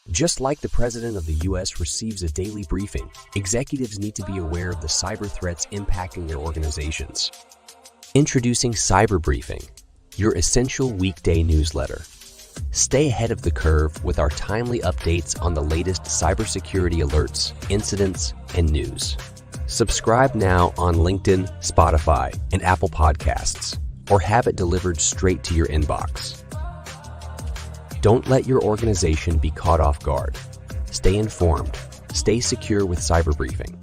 Just like the President of the U.S. receives a daily briefing, executives need to be aware of the cyber threats impacting their organizations. Introducing Cyber Briefing, your essential weekday newsletter. Stay ahead of the curve with our timely updates on the latest cybersecurity alerts, incidents, and news. Subscribe now on LinkedIn, Spotify, and Apple Podcasts, or have it delivered straight to your inbox. Don't let your organization be caught off guard. Stay informed. Stay secure with Cyber Briefing.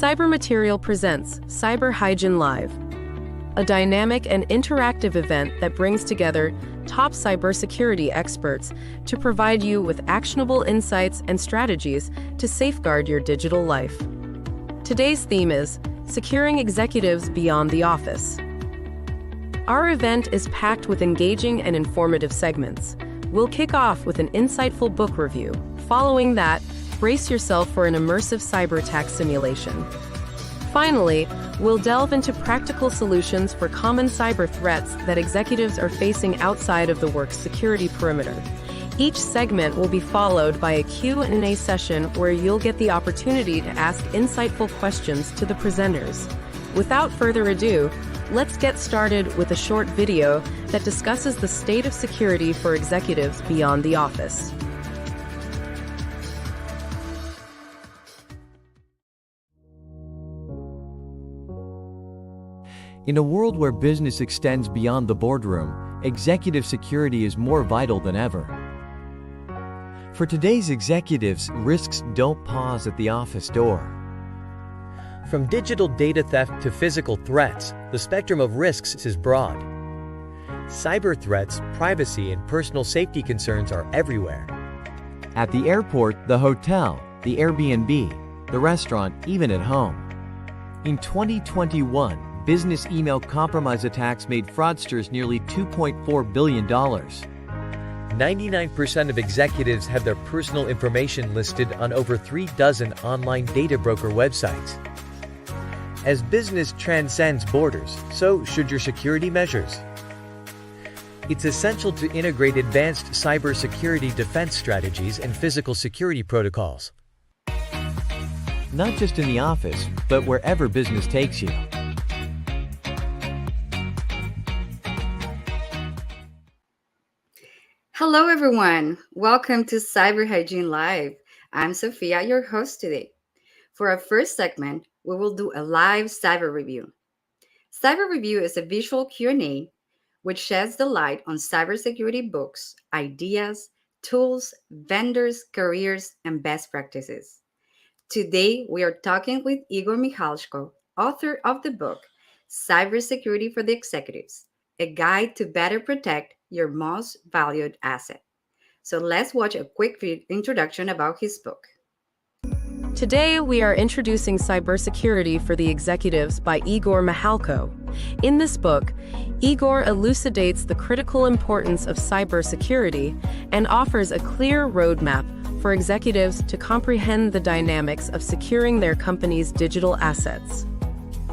Cyber Material presents Cyber Hygiene Live, a dynamic and interactive event that brings together top cybersecurity experts to provide you with actionable insights and strategies to safeguard your digital life. Today's theme is Securing Executives Beyond the Office. Our event is packed with engaging and informative segments. We'll kick off with an insightful book review. Following that, brace yourself for an immersive cyber attack simulation. Finally, we'll delve into practical solutions for common cyber threats that executives are facing outside of the work's security perimeter. Each segment will be followed by a Q&A session where you'll get the opportunity to ask insightful questions to the presenters. Without further ado, let's get started with a short video that discusses the state of security for executives beyond the office. In a world where business extends beyond the boardroom, executive security is more vital than ever. For today's executives, risks don't pause at the office door. From digital data theft to physical threats, the spectrum of risks is broad. Cyber threats, privacy, and personal safety concerns are everywhere. At the airport, the hotel, the Airbnb, the restaurant, even at home. In 2021, business email compromise attacks made fraudsters nearly $2.4 billion. 99% of executives have their personal information listed on over 36 online data broker websites. As business transcends borders, so should your security measures. It's essential to integrate advanced cybersecurity defense strategies and physical security protocols. Not just in the office, but wherever business takes you. Hello, everyone. Welcome to Cyber Hygiene Live. I'm Sophia, your host today. For our first segment, we will do a live cyber review. Cyber review is a visual Q&A which sheds the light on cybersecurity books, ideas, tools, vendors, careers, and best practices. Today, we are talking with Igor Michalczko, author of the book Cybersecurity for the Executives, a guide to better protect your most valued asset. So let's watch a quick introduction about his book. Today, we are introducing Cybersecurity for the Executives by Igor Michalczko. In this book, Igor elucidates the critical importance of cybersecurity and offers a clear roadmap for executives to comprehend the dynamics of securing their company's digital assets.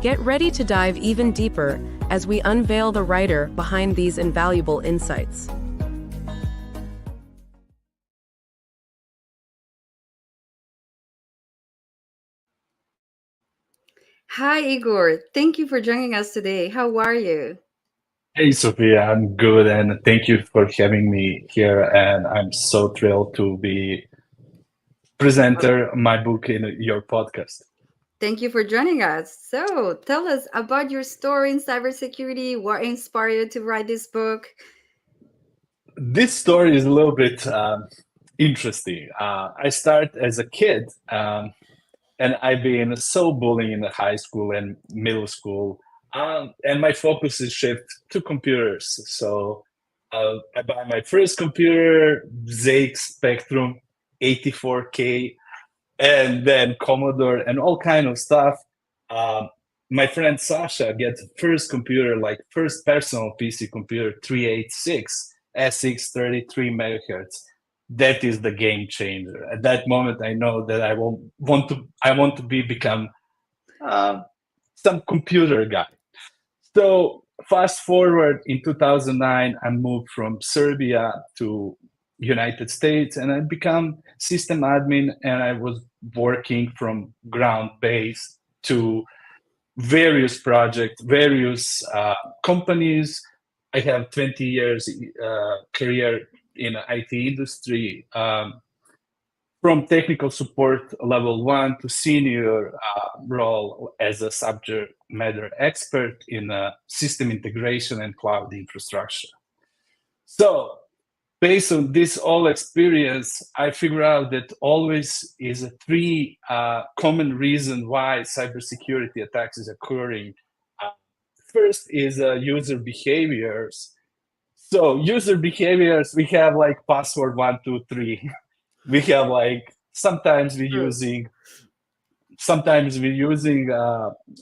Get ready to dive even deeper as we unveil the writer behind these invaluable insights. Hi, Igor. Thank you for joining us today. How are you? Hey, Sophia, I'm good, and thank you for having me here. And I'm so thrilled to be presenter my book in your podcast. Thank you for joining us. So, tell us about your story in cybersecurity. What inspired you to write this book? This story is a little bit interesting. I started as a kid, and I've been so bullied in the high school and middle school, and my focus is shift to computers. So I buy my first computer, ZX Spectrum 84K, and then Commodore and all kind of stuff. My friend Sasha gets first computer, like first personal PC computer, 386 SX 33 megahertz. That is the game changer. At that moment, I know that I want to become some computer guy. So fast forward in 2009, I moved from Serbia to United States, and I become system admin, and I was working from ground base to various projects, various companies. I have 20 years career in the IT industry, from technical support level 1 to senior role as a subject matter expert in system integration and cloud infrastructure. So based on this all experience, I figure out that always is a three common reason why cybersecurity attacks is occurring. First is user behaviors. So user behaviors, we have like password 123. We have like sometimes we're using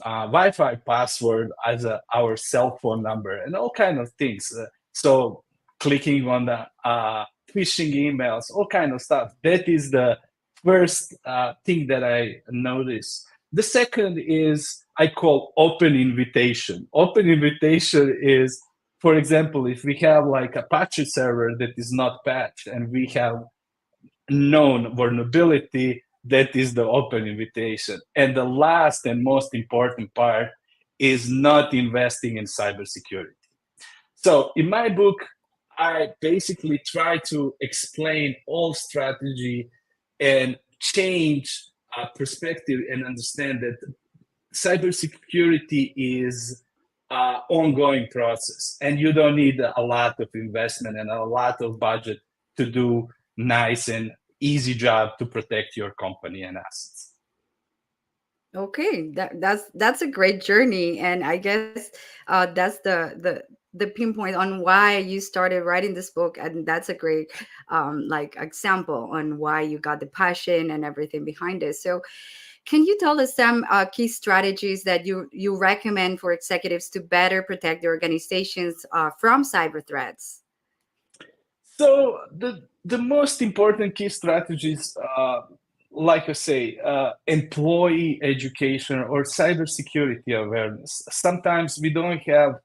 Wi-Fi password as our cell phone number and all kind of things. So clicking on the phishing emails, all kind of stuff. That is the first thing that I notice. The second is I call open invitation. Open invitation is, for example, if we have like Apache server that is not patched and we have known vulnerability, that is the open invitation. And the last and most important part is not investing in cybersecurity. So in my book, I basically try to explain all strategy and change perspective and understand that cybersecurity is ongoing process, and you don't need a lot of investment and a lot of budget to do nice and easy job to protect your company and assets. Okay, that's a great journey, and I guess that's the pinpoint on why you started writing this book, and that's a great like example on why you got the passion and everything behind it. So, can you tell us some key strategies that you recommend for executives to better protect their organizations from cyber threats? So the most important key strategies, like I say, employee education or cybersecurity awareness. Sometimes we don't have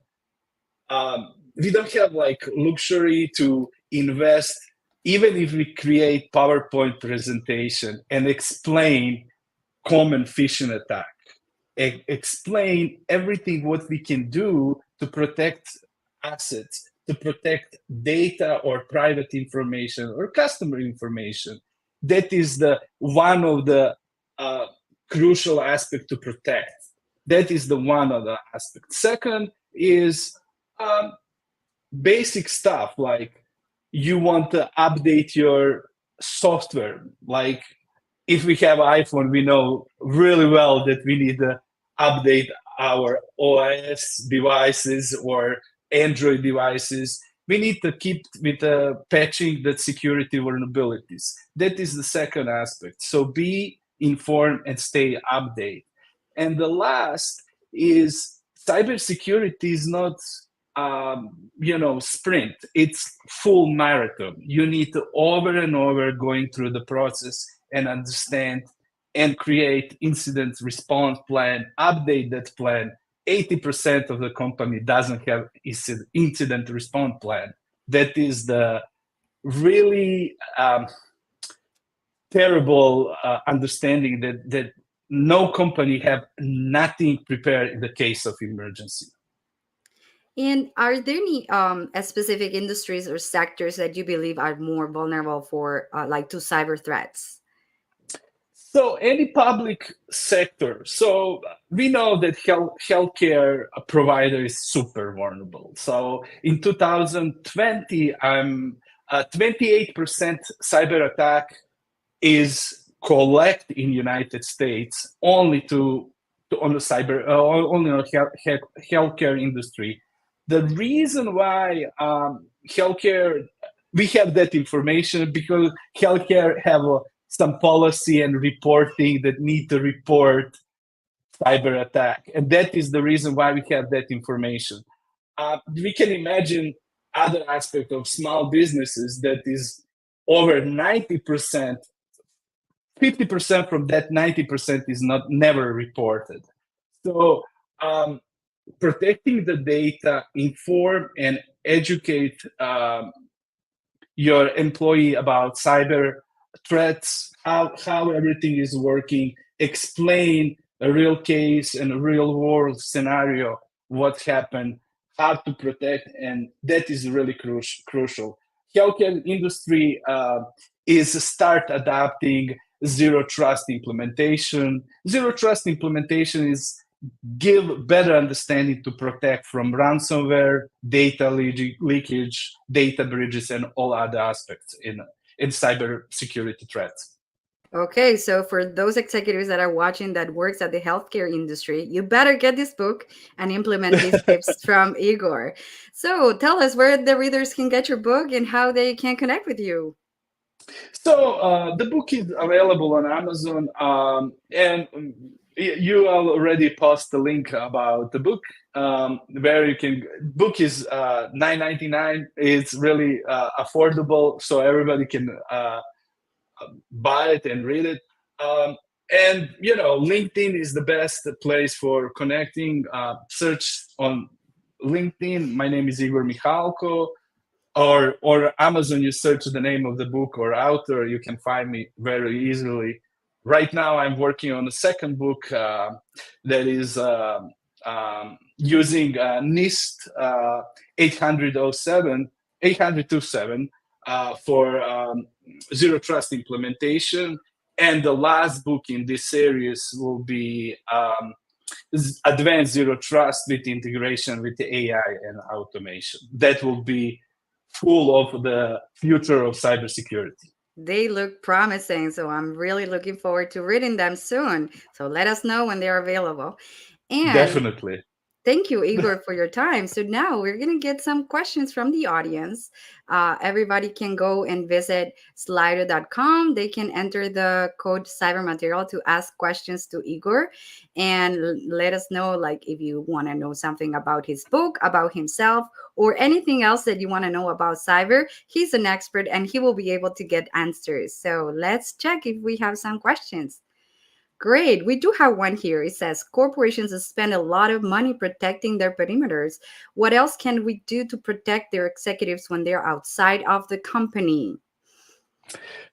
like luxury to invest, even if we create PowerPoint presentation and explain common phishing attack, explain everything what we can do to protect assets, to protect data or private information or customer information. That is the one of the crucial aspect to protect. That is the one of the aspects. Second is um, basic stuff like you want to update your software. Like if we have iPhone, we know really well that we need to update our OS devices or Android devices. We need to keep with patching the security vulnerabilities. That is the second aspect. So be informed and stay updated. And the last is cybersecurity is not sprint. It's full marathon. You need to over and over going through the process and understand and create incident response plan, update that plan. 80% of the company doesn't have incident response plan. That is the really terrible understanding that no company have nothing prepared in the case of emergency. And are there any specific industries or sectors that you believe are more vulnerable for like to cyber threats? So any public sector. So we know that healthcare provider is super vulnerable. So in 2020, 28% cyber attack is collect in United States only on the cyber only on healthcare industry. The reason why healthcare we have that information because healthcare have some policy and reporting that need to report cyber attack, and that is the reason why we have that information. We can imagine other aspect of small businesses that is over 90%, 50% from that 90% is not never reported. So protecting the data, inform and educate your employee about cyber threats, how everything is working, explain a real case and a real world scenario, what happened, how to protect, and that is really crucial. Healthcare industry is start adapting zero trust implementation. Zero trust implementation is give better understanding to protect from ransomware, data leakage, data breaches, and all other aspects in cyber security threats. Okay, so for those executives that are watching that works at the healthcare industry, you better get this book and implement these tips from Igor. So tell us where the readers can get your book and how they can connect with you. So the book is available on Amazon, and you already post the link about the book, where you can. Book is $9.99. It's really affordable, so everybody can buy it and read it. And LinkedIn is the best place for connecting. Search on LinkedIn. My name is Igor Michalko. Or Amazon, you search the name of the book or author, you can find me very easily. Right now, I'm working on a second book that is using NIST 800-27 for zero trust implementation. And the last book in this series will be advanced zero trust with integration with AI and automation. That will be full of the future of cybersecurity. They look promising, so I'm really looking forward to reading them soon. So let us know when they're available. And Definitely. thank you, Igor, for your time. So now we're going to get some questions from the audience. Everybody can go and visit slido.com. They can enter the code cybermaterial to ask questions to Igor and let us know, like, if you want to know something about his book, about himself, or anything else that you want to know about cyber. He's an expert and he will be able to get answers. So let's check if we have some questions. Great. We do have one here. It says corporations spend a lot of money protecting their perimeters. What else can we do to protect their executives when they're outside of the company?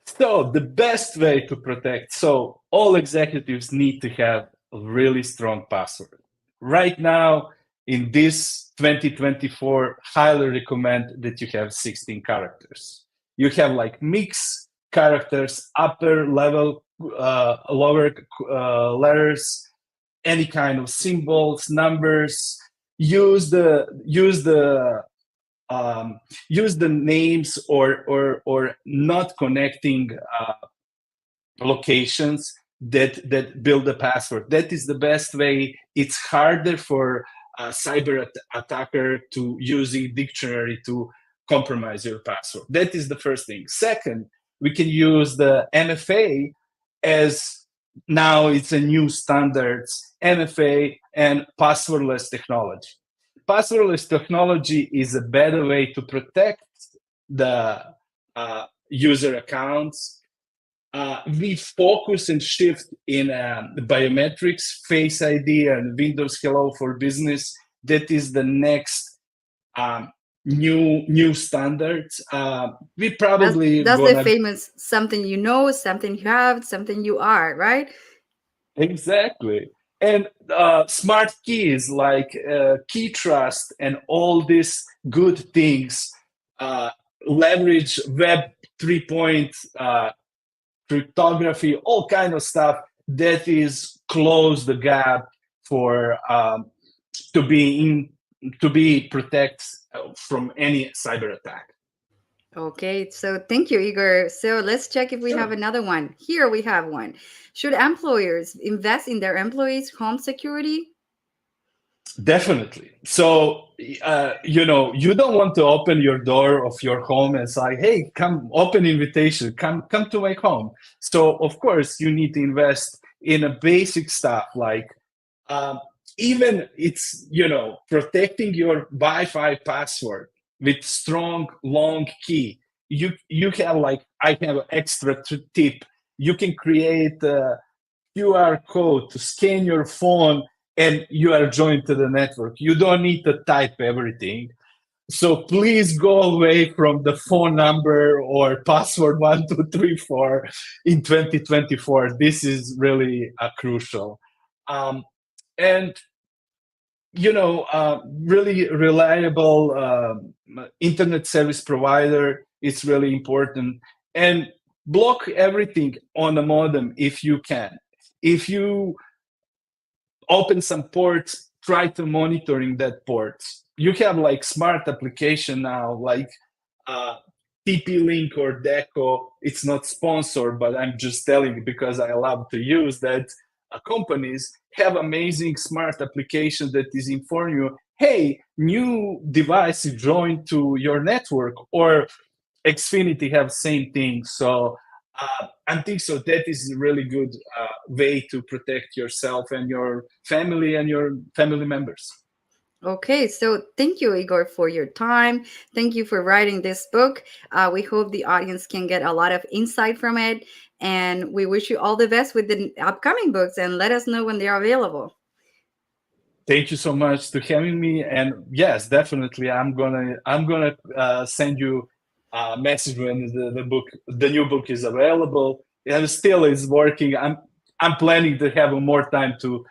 So the best way to protect, so all executives need to have a really strong password. Right now, in this 2024, highly recommend that you have 16 characters. You have like mix characters, upper level, lower letters, any kind of symbols, numbers. Use the use the names or not connecting locations that build a password. That is the best way. It's harder for a cyber attacker to using dictionary to compromise your password. That is the first thing. Second, we can use the MFA as now it's a new standards, MFA and passwordless technology. Passwordless technology is a better way to protect the user accounts. We focus and shift in biometrics, Face ID, and Windows Hello for Business. That is the next new standards. We probably that's the gonna famous something you know, something you have, something you are, right? exactly. And smart keys like key trust and all these good things leverage Web 3 cryptography, all kind of stuff that is close the gap for to be protect from any cyber attack. Okay, so thank you, Igor. So let's check if we have another one. Here we have one. Should employers invest in their employees' home security? Definitely. So, you know, you don't want to open your door of your home and say, "Hey, come, open invitation, come to my home." So, of course, you need to invest in a basic stuff like um, even it's protecting your Wi-Fi password with strong long key. You have like I have an extra tip. You can create a QR code to scan your phone and you are joined to the network. You don't need to type everything. So please go away from the phone number or password 1234 in 2024. This is really crucial. And really reliable internet service provider is really important. And block everything on the modem if you can. If you open some ports, try to monitoring that ports. You have like smart application now, like TP-Link or Deco. It's not sponsored, but I'm just telling you because I love to use that. Companies have amazing smart application that is inform you, hey, new device is joined to your network, or Xfinity have same thing. So I think so that is a really good way to protect yourself and your family members. Okay, so thank you, Igor, for your time. Thank you for writing this book. We hope the audience can get a lot of insight from it. And we wish you all the best with the upcoming books and let us know when they are available. Thank you so much to having me. And yes, definitely, I'm gonna send you a message when the new book is available. And still, it's working. I'm planning to have more time to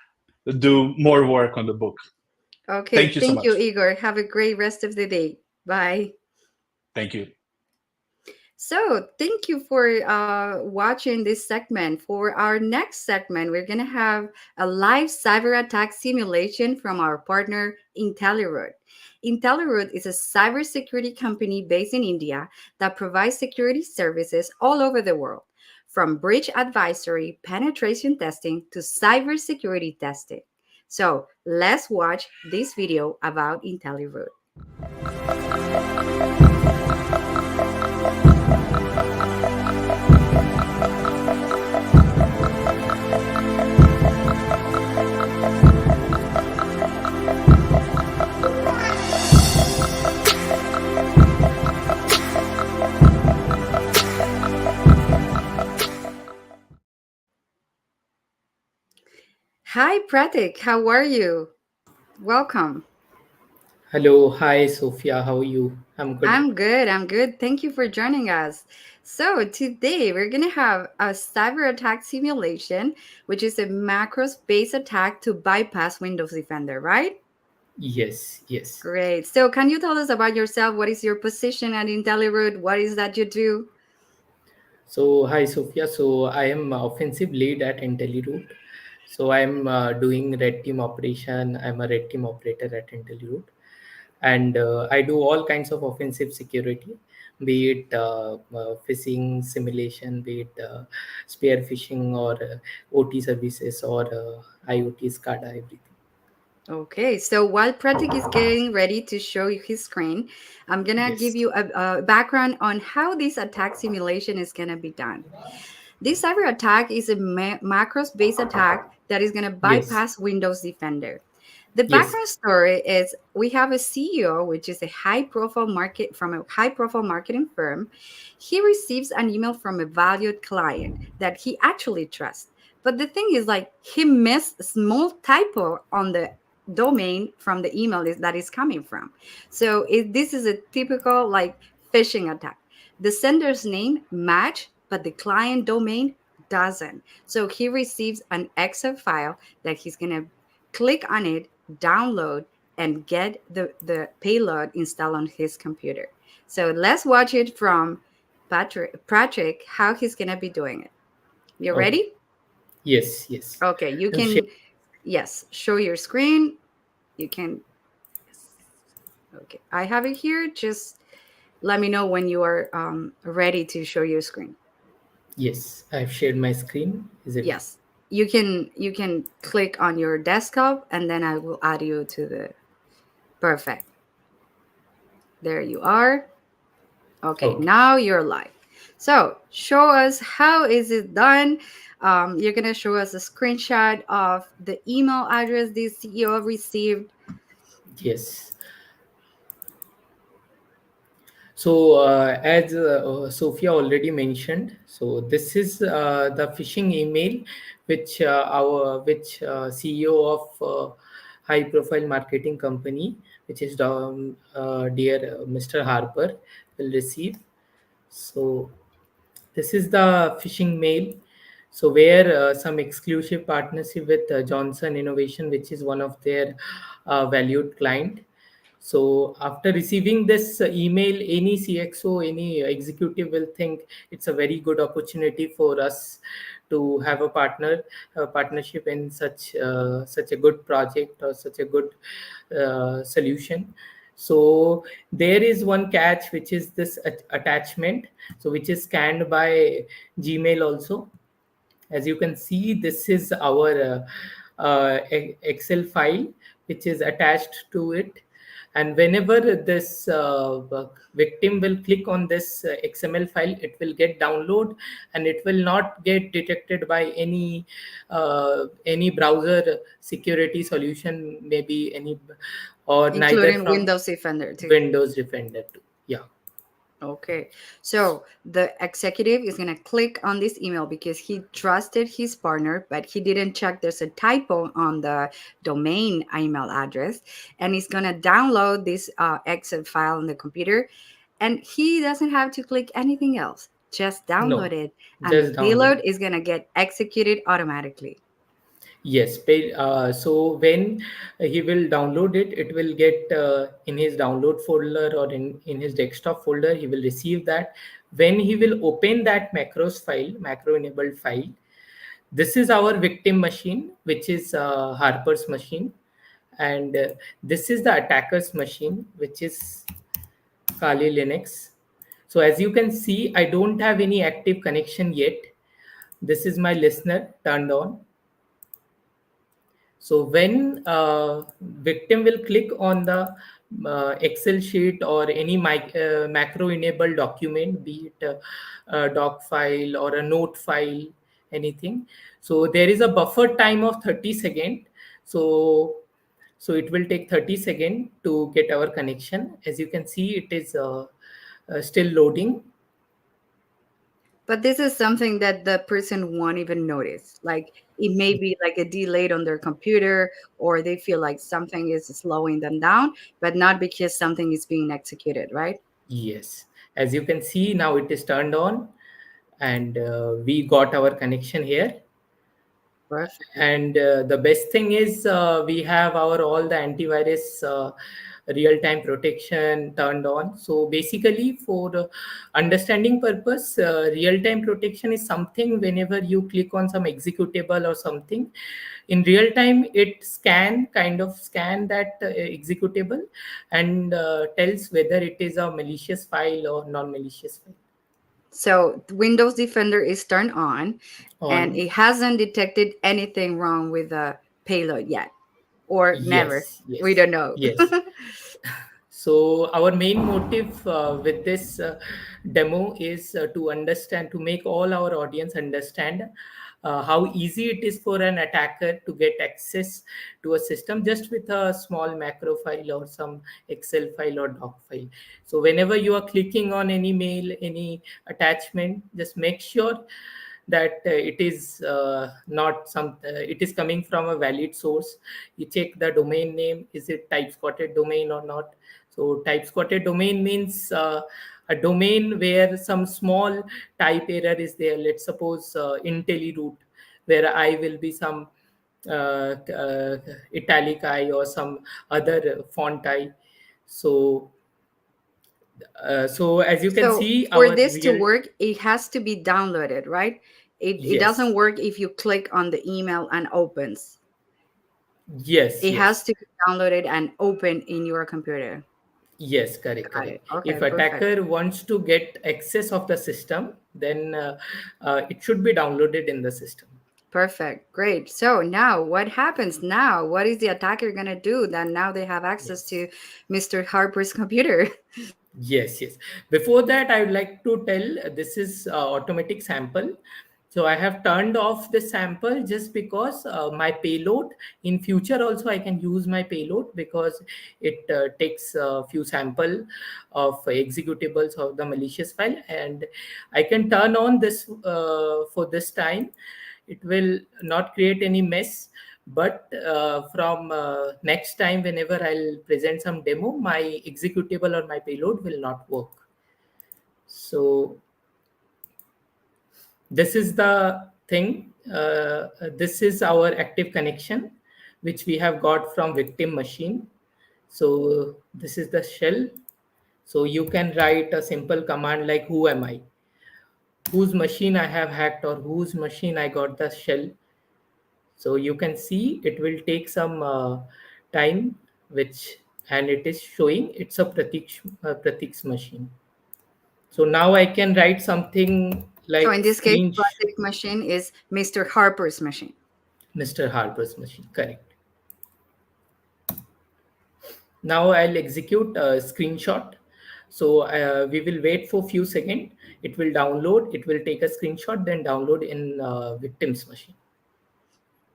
do more work on the book. Okay, Thank you so thank you, much. Igor. Have a great rest of the day. Bye. Thank you. So, thank you for watching this segment. For our next segment, we're going to have a live cyber attack simulation from our partner, IntelliRoot. IntelliRoot is a cybersecurity company based in India that provides security services all over the world, from breach advisory, penetration testing, to cybersecurity testing. So, let's watch this video about IntelliRoot. Hi, Pratik. How are you? Welcome. Hello, hi Sophia, how are you? I'm good. I'm good. I'm good. Thank you for joining us. So, today we're going to have a cyber attack simulation, which is a macros based attack to bypass Windows Defender, right? Yes, yes. Great. So, can you tell us about yourself? What is your position at IntelliRoot? What is that you do? So, hi Sophia. So, I am offensive lead at IntelliRoot. So, I'm doing red team operation. I'm a red team operator at IntelliRoot. And I do all kinds of offensive security, be it phishing simulation, be it spear phishing or OT services or IoT, SCADA, everything. Okay, so while Pratik is getting ready to show you his screen, I'm gonna give Yes, you a background on how this attack simulation is gonna be done. This cyber attack is a macros based attack that is gonna yes, bypass Windows Defender. The yes, background story is we have a CEO, which is a high profile market from a high profile marketing firm. He receives an email from a valued client that he actually trusts. But the thing is, like, he missed a small typo on the domain from the email that is coming from. So this is a typical like phishing attack. The sender's name match, but the client domain doesn't. So he receives an Excel file that he's gonna click on it, download, and get the payload installed on his computer. So let's watch it from Patrick, how he's gonna be doing it. You okay, ready? yes, yes. Okay, you I've shared. can, yes, show your screen. You can, yes. Okay, I have it here. Just let me know when you are ready to show your screen. Yes, I've shared my screen. Is it? Yes, you can click on your desktop and then I will add you to the perfect. There you are. Okay, Okay. now you're live. So show us how is it done. You're gonna show us a screenshot of the email address the CEO received. Yes. So, as Sophia already mentioned, so this is the phishing email which CEO of high profile marketing company, which is dear Mr. Harper, will receive. So this is the phishing mail. So where some exclusive partnership with Johnson Innovation, which is one of their valued client. So after receiving this email, any CXO, any executive will think it's a very good opportunity for us to have a partnership in such a good project or such a good solution. So there is one catch, which is this attachment, so which is scanned by Gmail also. As you can see, this is our Excel file which is attached to it, and whenever this victim will click on this XML file, it will get download, and it will not get detected by any browser security solution, maybe any, or neither Including from Windows Defender too. Windows Defender too. Yeah. Okay, so the executive is going to click on this email because he trusted his partner, but he didn't check there's a typo on the domain email address. And he's going to download this Excel file on the computer. And he doesn't have to click anything else, just download No, it. And the just download. payload is going to get executed automatically. Yes, so when he will download it, it will get in his download folder or in his desktop folder. He will receive that. When he will open that macros file, macro enabled file, this is our victim machine, which is Harper's machine, and this is the attacker's machine, which is Kali Linux. So as you can see, I don't have any active connection yet. This is my listener turned on. So when victim will click on the Excel sheet or any macro enabled document, be it a doc file or a note file, anything. So there is a buffer time of 30 seconds. So so it will take 30 seconds to get our connection. As you can see, it is still loading. But this is something that the person won't even notice. Like it may be like a delay on their computer, or they feel like something is slowing them down, but not because something is being executed, right? Yes, as you can see now it is turned on, and we got our connection here. Perfect. And the best thing is we have our all the antivirus real-time protection turned on. So basically for understanding purpose, real-time protection is something whenever you click on some executable or something, in real time it scan that executable and tells whether it is a malicious file or non-malicious file. So Windows Defender is turned on, and On. it hasn't detected anything wrong with the payload yet, or never. Yes, We yes, don't know. yes. So our main motive with this demo is to understand, to make all our audience understand how easy it is for an attacker to get access to a system just with a small macro file or some Excel file or doc file. So whenever you are clicking on any mail, any attachment, just make sure that it is not some it is coming from a valid source. You check the domain name, is it type squatted domain or not. So type squatted domain means a domain where some small type error is there. Let's suppose IntelliRoot, where I will be some italic I or some other font I. So so as you can So see for our this to real. work, it has to be downloaded, right? It doesn't Yes, work if you click on the email and opens. yes, It has yes. to be downloaded and open in your computer. Yes, correct, Got it. correct. Okay, If perfect. attacker wants to get access of the system, then it should be downloaded in the system. Perfect. Great. So now what happens now? What is the attacker going to do that now they have access Yes. to Mr. Harper's computer? Yes, yes. Before that, I would like to tell this is automatic sample. So I have turned off the sample just because my payload in future also I can use my payload because it takes a few sample of executables of the malicious file, and I can turn on this for this time. It will not create any mess, but from next time whenever I'll present some demo, my executable or my payload will not work. So this is the thing. This is our active connection which we have got from victim machine. So this is the shell. So you can write a simple command like who am I, whose machine I have hacked, or whose machine I got the shell. So you can see it will take some time, which, and it is showing it's a Pratik's machine. So now I can write something So in like this case, screen Plastic machine is Mr. Harper's machine. Mr. Harper's machine, correct. Now I'll execute a screenshot. So we will wait for few seconds. It will download, it will take a screenshot, then download in victim's machine.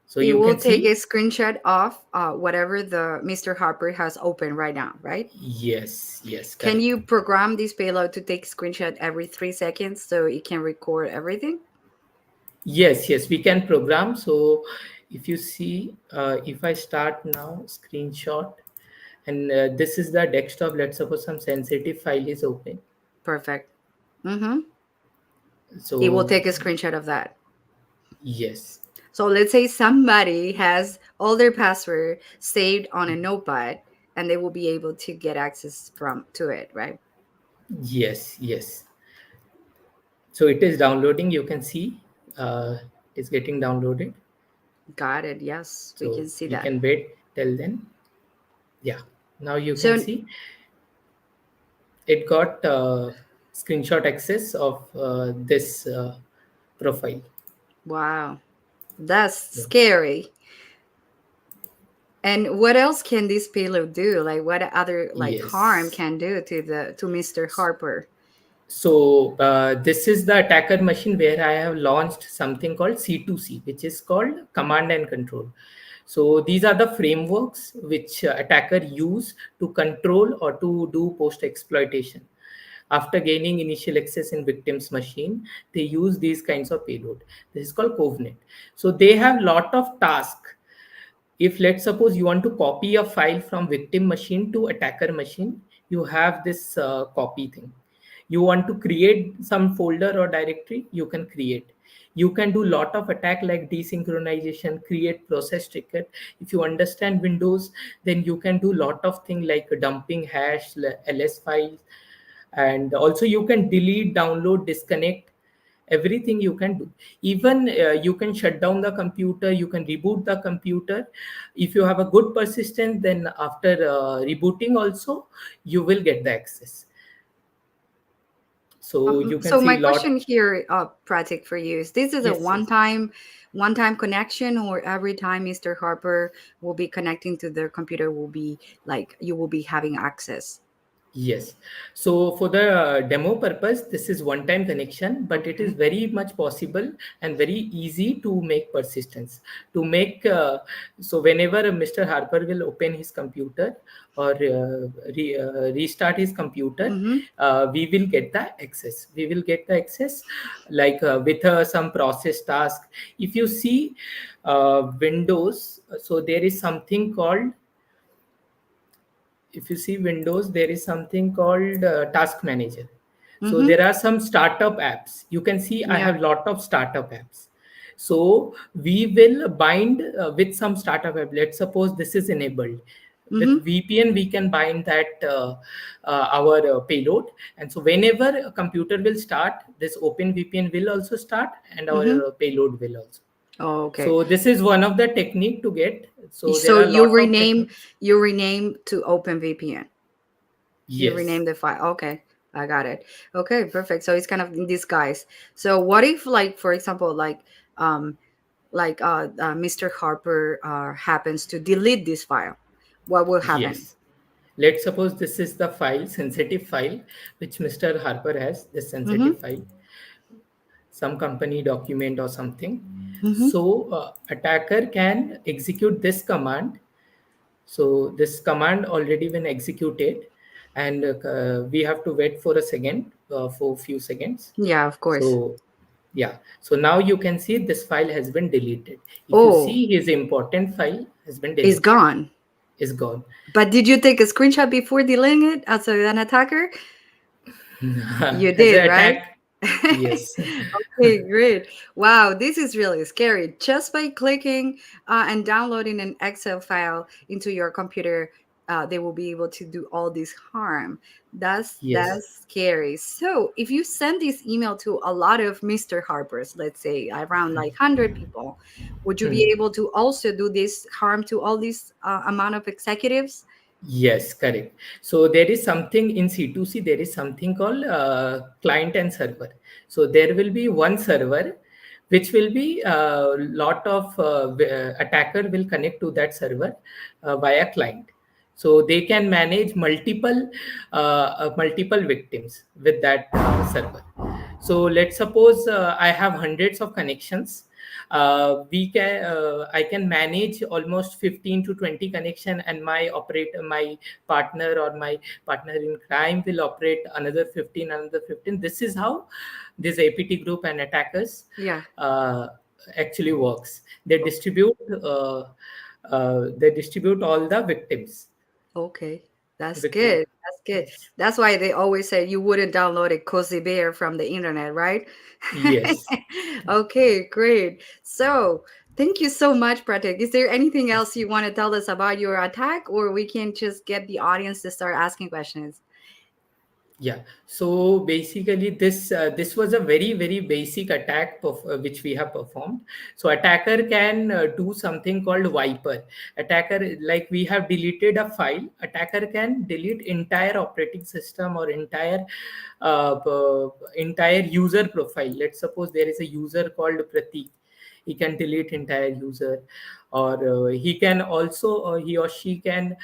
So It you will can take a see. screenshot of whatever the Mr. Harper has open right now, right? Yes, yes, Can correct. you program this payload to take screenshot every 3 seconds so it can record everything? Yes, yes, we can program. So if you see, if I start now, screenshot, and this is the desktop, let's suppose some sensitive file is open. Perfect. Mm-hmm. It will So take a screenshot of that. yes, So let's say somebody has all their password saved on a notepad, and they will be able to get access from to it, right? yes, yes. So it is downloading. You can see it's getting downloaded. Got it. Yes, we So can see you that. can wait till then. Yeah. Now you can So, see it got screenshot access of this profile. wow, that's Yeah. scary. And what else can this payload do? Like what other like harm Yes. can do to Mr. Harper? So this is the attacker machine where I have launched something called C2C, which is called command and control. So these are the frameworks which attacker use to control or to do post exploitation. After gaining initial access in victim's machine, they use these kinds of payload. This is called covenant. So they have lot of tasks. If let's suppose you want to copy a file from victim machine to attacker machine, you have this copy thing. You want to create some folder or directory, you can create. You can do lot of attack like desynchronization, create process ticket. If you understand Windows, then you can do lot of thing like dumping hash, ls files, and also you can delete, download, disconnect, everything you can do. Even you can shut down the computer, you can reboot the computer. If you have a good persistence, then after rebooting also you will get the access. So you can So see my lot. question here, Pratik, for you is: this is a Yes, yes. one time connection, or every time Mr. Harper will be connecting to their computer, will be like you will be having access? Yes. So for the demo purpose, this is one-time connection, but it is Okay. very much possible and very easy to make persistence. To make so whenever Mr. Harper will open his computer or restart his computer, Mm-hmm. we will get the access. We will get the access like with some process task. If you see Windows, so there is something called, if you see Windows, there is something called task manager. So Mm-hmm. there are some startup apps. You can see I Yeah. have lot of startup apps. So we will bind with some startup app. Let's suppose this is enabled with Mm-hmm. VPN, we can bind that our payload. And so whenever a computer will start, this open VPN will also start, and our Mm-hmm. payload will also. Oh, okay. So this is one of the technique to get. So there So are a lot of techniques. you rename to OpenVPN. You Yes. rename the file. Okay, I got it. Okay, perfect. So it's kind of in disguise. So what if, like, for example, um, Mr. Harper happens to delete this file? What will happen? Yes. Let's suppose this is the file, sensitive file, which Mr. Harper has, this Mm-hmm. sensitive file, some company document or something. Mm-hmm. So attacker can execute this command. So this command already been executed, and we have to wait for a second, for a few seconds. Yeah, of course. So yeah, so now you can see this file has been deleted. If you Oh, see his important file has been it's deleted, gone. is gone. But did you take a screenshot before deleting it as an attacker? You As did, an right? attack, yes. Okay, great. Wow, this is really scary. Just by clicking and downloading an Excel file into your computer, they will be able to do all this harm. Yes. That's scary. So, if you send this email to a lot of Mr. Harpers, let's say around like 100 people, would you be Hmm. able to also do this harm to all these amount of executives? Yes, correct. So there is something in C2C, there is something called client and server. So there will be one server which will be a lot of attacker will connect to that server via client. So they can manage multiple victims with that server. So let's suppose I have hundreds of connections. I can manage almost 15 to 20 connection, and my partner or my partner in crime will operate another 15. This is how this APT group and attackers Yeah. uh, actually works. They distribute all the victims. Okay, that's Victim. good. That's good. Yes. That's why they always say you wouldn't download a cozy bear from the internet, right? Yes. Okay, great. So, thank you so much, Pratik. Is there anything else you want to tell us about your attack, or we can just get the audience to start asking questions? Yeah. So basically, this was a very basic attack which we have performed. So attacker can do something called wiper. Attacker, like we have deleted a file. Attacker can delete entire operating system or entire user profile. Let's suppose there is a user called Pratik. He can delete entire user, or he or she can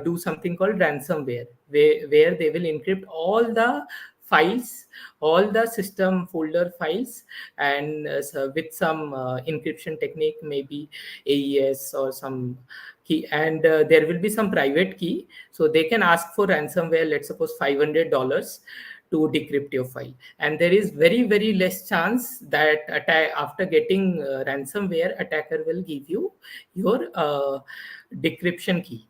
do something called ransomware, where they will encrypt all the files, all the system folder files, and so with some encryption technique, maybe AES or some key, and there will be some private key, so they can ask for ransomware, let's suppose $500 to decrypt your file. And there is very less chance that after getting ransomware, attacker will give you your decryption key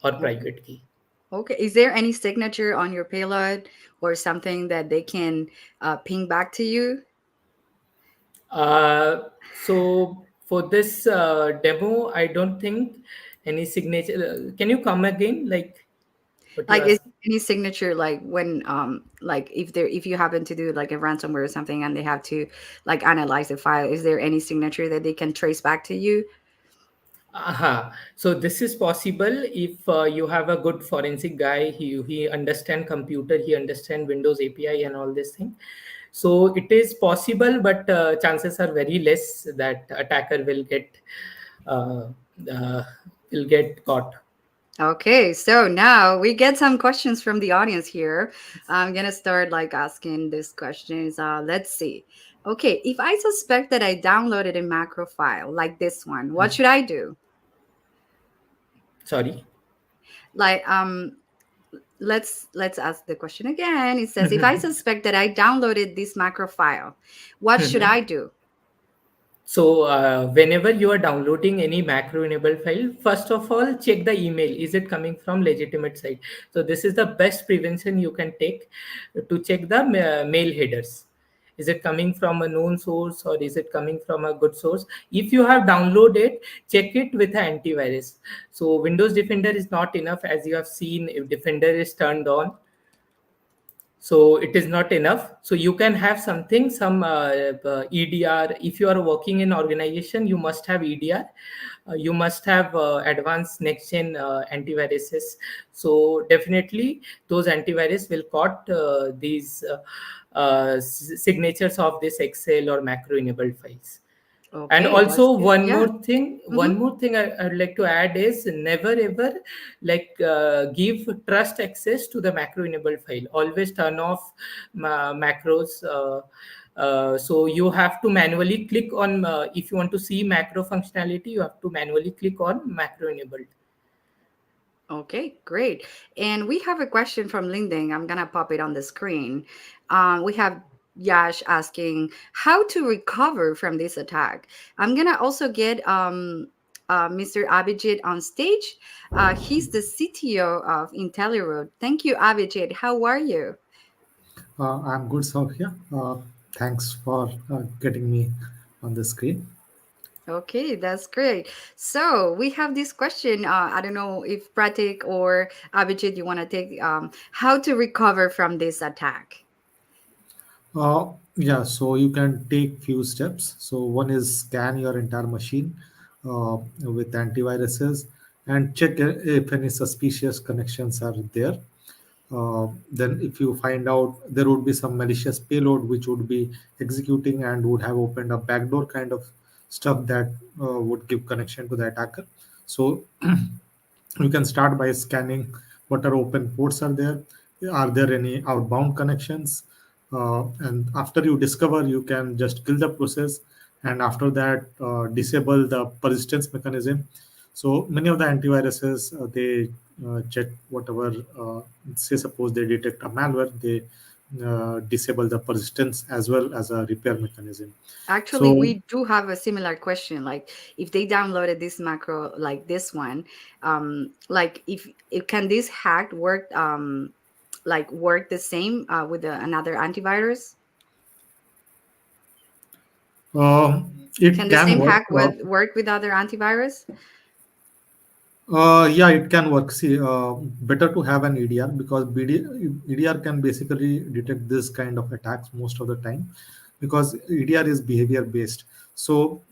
or Okay. private key. Okay. Is there any signature on your payload or something that they can ping back to you? So for this demo, I don't think any signature. Can you come again? Like what you Like, is asked? any signature like when like if you happen to do like a ransomware or something and they have to like analyze the file, is there any signature that they can trace back to you? Aha. So this is possible if you have a good forensic guy. He understand computer. He understand Windows API and all this thing. So it is possible, but chances are very less that attacker uh, uh, will get caught. Okay, so now we get some questions from the audience here. I'm gonna start like asking these questions. Let's see. Okay, if I suspect that I downloaded a macro file like this one, what should I do? Sorry. Like, let's ask the question again. It says, if I suspect that I downloaded this macro file, what should I do? So, whenever you are downloading any macro enabled file, first of all, check the email. Is it coming from legitimate site? So, this is the best prevention you can take to check the mail headers. Is it coming from a known source or is it coming from a good source? If you have downloaded, check it with an antivirus. So, Windows Defender is not enough, as you have seen. If Defender is turned on, so it is not enough. So you can have something, some EDR. If you are working in organization, you must have EDR. You must have advanced next gen antiviruses. So definitely those antivirus will caught these signatures of this Excel or macro enabled files. And Okay, that's also good. Yeah. one more thing I'd like to add is never ever give trust access to the macro enabled file. Always turn off macros. So you have to manually click on if you want to see macro functionality, you have to manually click on macro enabled. Okay, great. And we have a question from Linden. I'm gonna pop it on the screen. We have Yash asking how to recover from this attack. I'm gonna also get Mr. Abhijit on stage. He's the CTO of IntelliRoad. Thank you, Abhijit. How are you? I'm good, Sophia. Thanks for getting me on the screen. Okay, that's great. So we have this question. I don't know if Pratik or Abhijit, you want to take how to recover from this attack. Yeah, so you can take few steps. So one is scan your entire machine with antiviruses and check if any suspicious connections are there. Then if you find out there would be some malicious payload which would be executing and would have opened a backdoor kind of stuff that would give connection to the attacker. So you can start by scanning what are open ports are there any outbound connections, and after you discover, you can just kill the process, and after that disable the persistence mechanism. So many of the antiviruses they check whatever, say suppose they detect a malware, they disable the persistence as well as a repair mechanism. Actually, So we do have a similar question. Like, if they downloaded this macro, like this one, like if can this hack work, like work the same with another antivirus? uh, it Can the can same work. hack with work with other antivirus? Yeah, it can work. See, better to have an EDR because EDR can basically detect this kind of attacks most of the time because EDR is behavior based. So,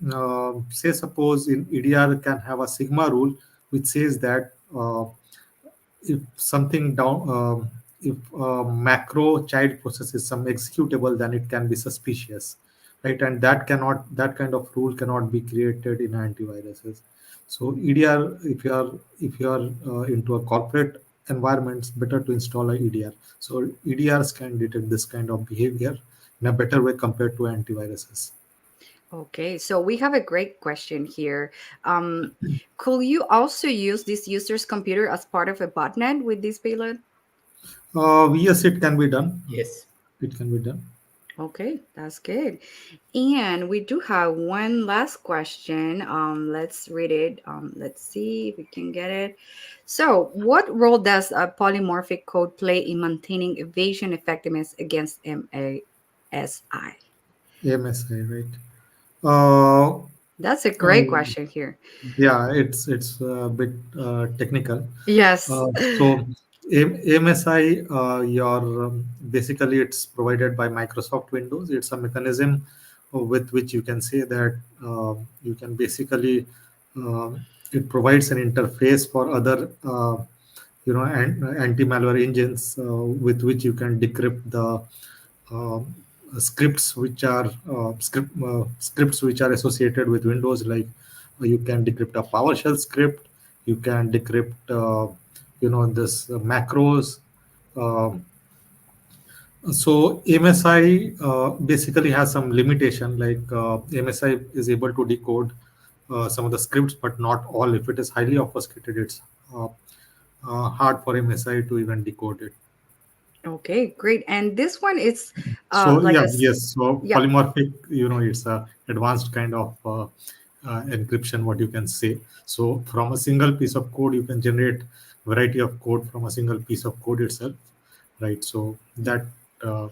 say suppose in EDR can have a sigma rule which says that if something down if macro child processes some executable, then it can be suspicious, right? And that kind of rule cannot be created in antiviruses. So EDR, if you are into a corporate environment, it's better to install a EDR. So EDRs can detect this kind of behavior in a better way compared to antiviruses. Okay, so we have a great question here. Um, could you also use this user's computer as part of a botnet with this payload? Yes, it can be done. Yes. It can be done. Okay, that's good. And we do have one last question. Let's read it. Let's see if we can get it. So, what role does a polymorphic code play in maintaining evasion effectiveness against MASI? AMSI, right? uh, That's a great um, question here. Yeah, it's a bit technical. Yes. So AMSI, your basically it's provided by Microsoft Windows. It's a mechanism with which you can say that you can basically uh, it provides an interface for other anti-malware engines with which you can decrypt the uh, scripts which are associated with Windows, like you can decrypt a PowerShell script, you can decrypt this macros. Uh, so MSI basically has some limitation, like MSI is able to decode some of the scripts, but not all. If it is highly obfuscated, it's uh, hard for MSI to even decode it. Okay, great. And this one is So like yeah, a yes. So yeah. polymorphic, it's a advanced kind of encryption, what you can say. So from a single piece of code, you can generate variety of code from a single piece of code itself, right? So uh,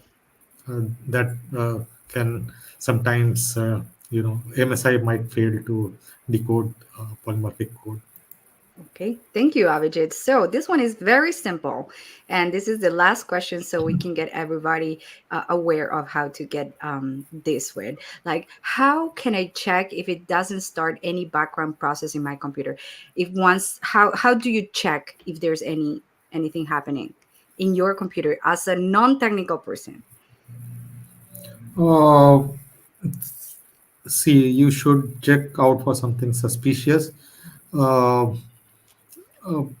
that can sometimes, MSI might fail to decode polymorphic code. Okay, thank you, Abhijit. So this one is very simple, and this is the last question, so we can get everybody aware of how to get this one. Like, how can I check if it doesn't start any background process in my computer? If once, how do you check if there's anything happening in your computer as a non-technical person? Uh, See, you should check out for something suspicious. Uh,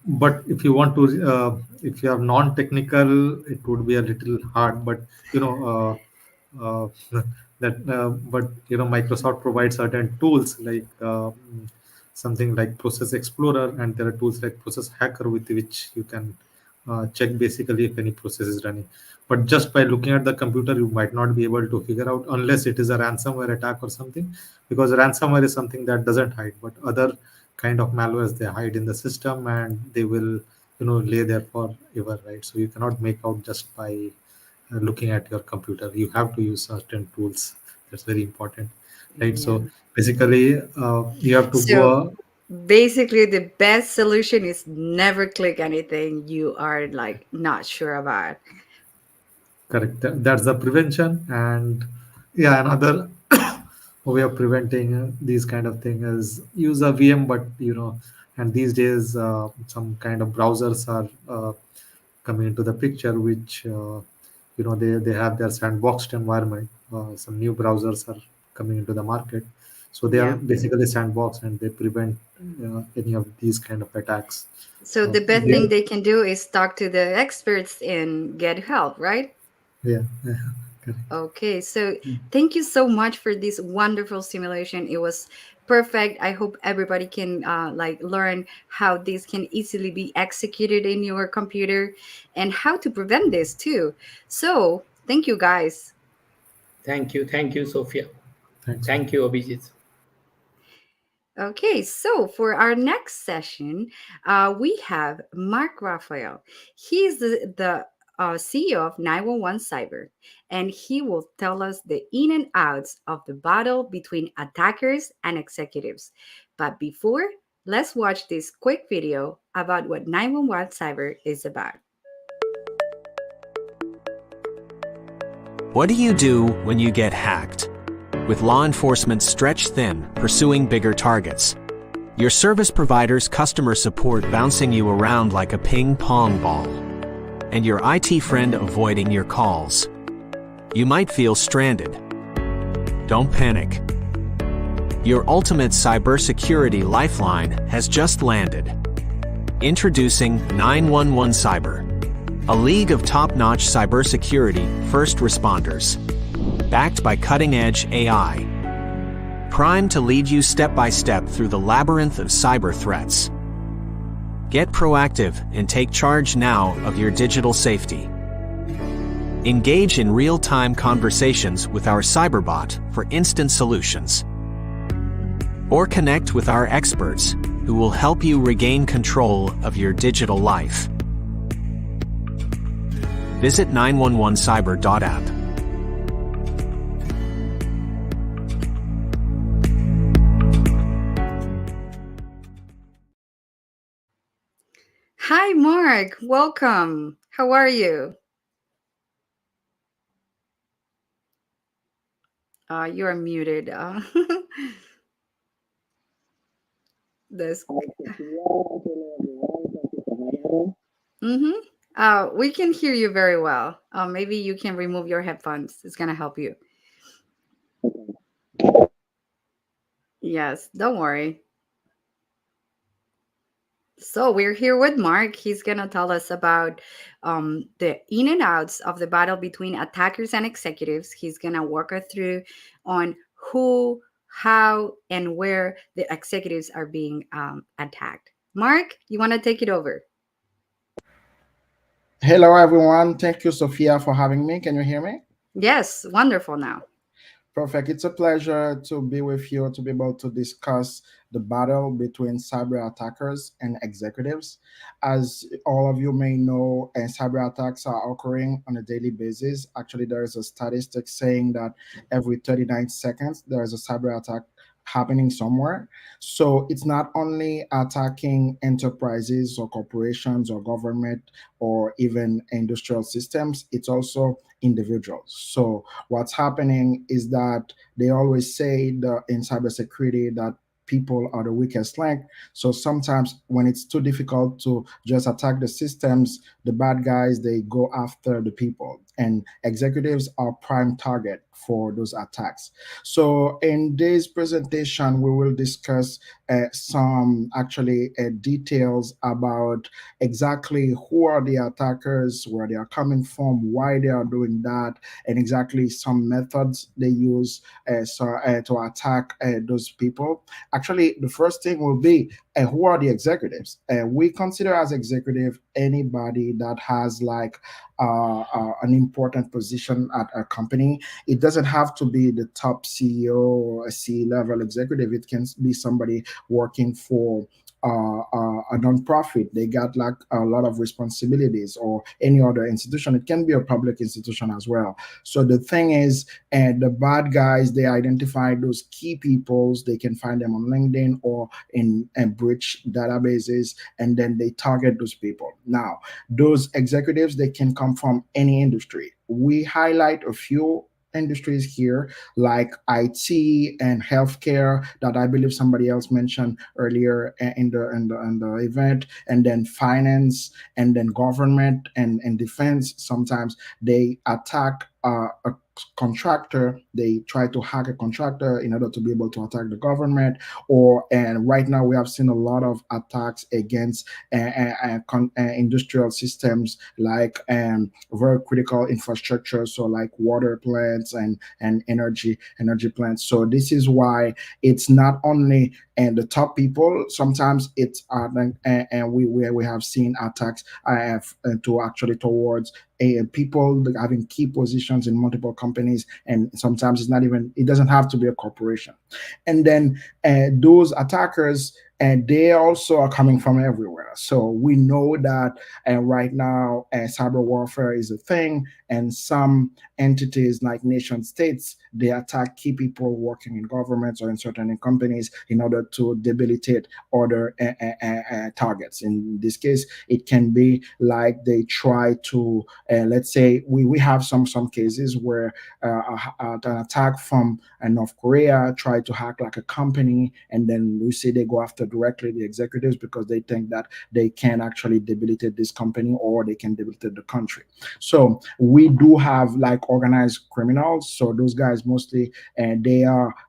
but if you want to, if you are non-technical, it would be a little hard. But you know, that. But Microsoft provides certain tools like something like Process Explorer, and there are tools like Process Hacker with which you can check basically if any process is running. But just by looking at the computer, you might not be able to figure out unless it is a ransomware attack or something, because ransomware is something that doesn't hide, but other kind of malwares, they hide in the system and they will lay there forever, right? So you cannot make out just by looking at your computer. You have to use certain tools. That's very important, right? Yeah. So basically you have to go So basically, the best solution is never click anything you are like not sure about. correct. That's the prevention. And yeah, another way of preventing these kind of thing is use a VM. But and these days some kind of browsers are coming into the picture, which they have their sandboxed environment. Some new browsers are coming into the market, so they are Yeah. basically sandbox and they prevent any of these kind of attacks. So the best Yeah, thing they can do is talk to the experts and get help, right? yeah, yeah, correct. Okay, so thank you so much for this wonderful simulation. It was perfect. I hope everybody can like learn how this can easily be executed in your computer and how to prevent this too. So thank you guys. Thank you, Sophia. Thanks. Thank you, Abhijit. Okay, so for our next session, we have Mark Raphael. He's the CEO of 911 Cyber, and he will tell us the in and outs of the battle between attackers and executives. But before, Let's watch this quick video about what 911 Cyber is about. What do you do when you get hacked? With law enforcement stretched thin, pursuing bigger targets. Your service provider's customer support bouncing you around like a ping pong ball. And your IT friend avoiding your calls. You might feel stranded. Don't panic. Your ultimate cybersecurity lifeline has just landed. Introducing 911 Cyber, a league of top-notch cybersecurity first responders, backed by cutting-edge AI, primed to lead you step-by-step through the labyrinth of cyber threats. Get proactive and take charge now of your digital safety. Engage in real-time conversations with our cyberbot for instant solutions. Or connect with our experts who will help you regain control of your digital life. Visit 911cyber.app. Hi, Mark. Welcome. How are you? You are muted. This. We can hear you very well. Maybe you can remove your headphones. It's gonna help you. Yes, don't worry. So we're here with Mark. He's gonna tell us about the in and outs of the battle between attackers and executives. He's gonna walk us through on who, how, and where the executives are being attacked. Mark, you want to take it over? Hello, everyone. Thank you, Sophia, for having me. Can you hear me? Yes, wonderful now. Perfect. It's a pleasure to be with you to be able to discuss the battle between cyber attackers and executives. As all of you may know, cyber attacks are occurring on a daily basis. Actually, there is a statistic saying that every 39 seconds, there is a cyber attack happening somewhere. So it's not only attacking enterprises or corporations or government or even industrial systems, it's also individuals. So what's happening is that they always say that in cybersecurity that people are the weakest link. So sometimes when it's too difficult to just attack the systems, the bad guys, they go after the people. And executives are prime target for those attacks. So in this presentation, we will discuss some actually details about exactly who are the attackers, where they are coming from, why they are doing that, and exactly some methods they use to attack those people. Actually, the first thing will be who are the executives? We consider as executive anybody that has like an important position at a company. It doesn't have to be the top CEO or a C-level executive. It can be somebody working for a nonprofit. They got like a lot of responsibilities, or any other institution. It can be a public institution as well. So the thing is, the bad guys, they identify those key peoples. They can find them on LinkedIn or in breach databases, and then they target those people. Now, those executives, they can come from any industry. We highlight a few industries here, like IT and healthcare, that I believe somebody else mentioned earlier in the event, and then finance, and then government and defense. Sometimes they attack a contractor. They try to hack a contractor in order to be able to attack the government. And right now we have seen a lot of attacks against industrial systems, like very critical infrastructure, so like water plants and energy plants. So this is why it's not only the top people. Sometimes it's and we have seen attacks to actually towards people having key positions in multiple companies, and sometimes it doesn't have to be a corporation. And then those attackers, and they also are coming from everywhere. So we know that right now cyber warfare is a thing, and some entities like nation states, they attack key people working in governments or in certain companies in order to debilitate other targets. In this case, it can be like they try to, let's say, we have some cases where an attack from North Korea try to hack like a company, and then we see they go after directly the executives because they think that they can actually debilitate this company or they can debilitate the country. So we do have like organized criminals. So those guys mostly, they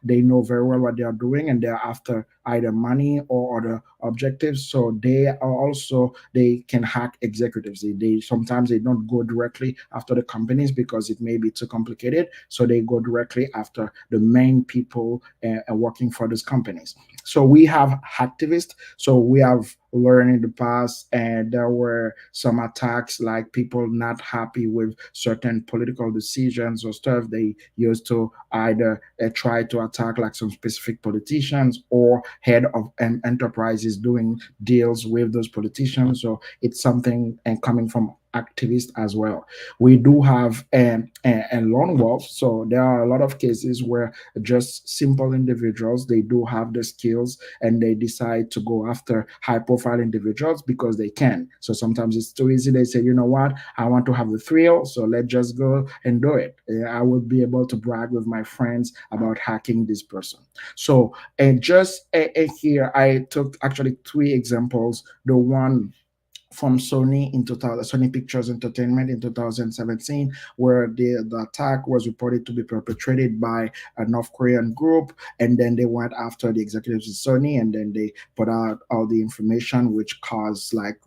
know very well what they are doing, and they're after either money or other objectives. So they are also, they can hack executives. They sometimes they don't go directly after the companies because it may be too complicated. So they go directly after the main people working for those companies. So we have activists. So we have learned in the past, and there were some attacks like people not happy with certain political decisions or stuff. They used to either try to attack like some specific politicians or head of enterprises doing deals with those politicians. So it's something and coming from activists as well. We do have and lone wolf. So there are a lot of cases where just simple individuals, they do have the skills and they decide to go after high profile individuals because they can. So sometimes it's too easy. They say, you know what, I want to have the thrill, so let's just go and do it. I will be able to brag with my friends about hacking this person. So and just here I took actually three examples. The one from Sony in 2000, Sony Pictures Entertainment in 2017, where the attack was reported to be perpetrated by a North Korean group, and then they went after the executives of Sony, and then they put out all the information, which caused like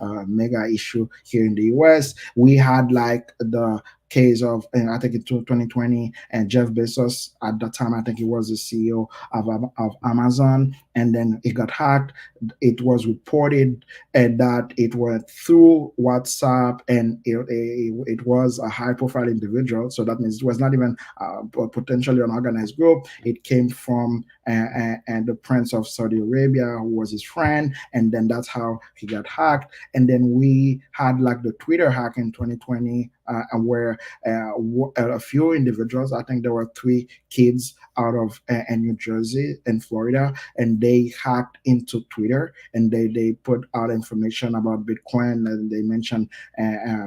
a mega issue here in the US. We had like the case of, and I think in 2020, and Jeff Bezos at the time, I think he was the CEO of Amazon, and then he got hacked. It was reported that it went through WhatsApp, and it was a high profile individual. So that means it was not even potentially an organized group. It came from and the Prince of Saudi Arabia, who was his friend, and then that's how he got hacked. And then we had like the Twitter hack in 2020, where a few individuals, I think there were three kids out of New Jersey and Florida, and they hacked into Twitter, and they put out information about Bitcoin, and they mentioned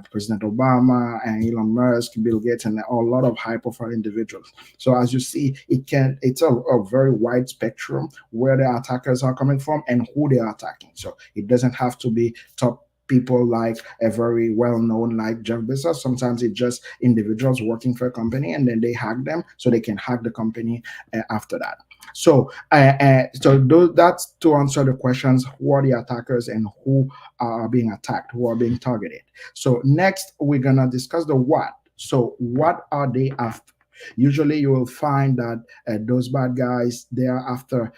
President Obama and Elon Musk, Bill Gates, and a lot of high profile individuals. So as you see, it's a very wide spectrum where the attackers are coming from and who they are attacking. So it doesn't have to be top people like a very well known like Jeff Bezos. Sometimes it's just individuals working for a company, and then they hack them so they can hack the company after that. So that's to answer the questions: who are the attackers and who are being attacked, who are being targeted. So next we're gonna discuss the what. So what are they after? Usually you will find that those bad guys, they are after,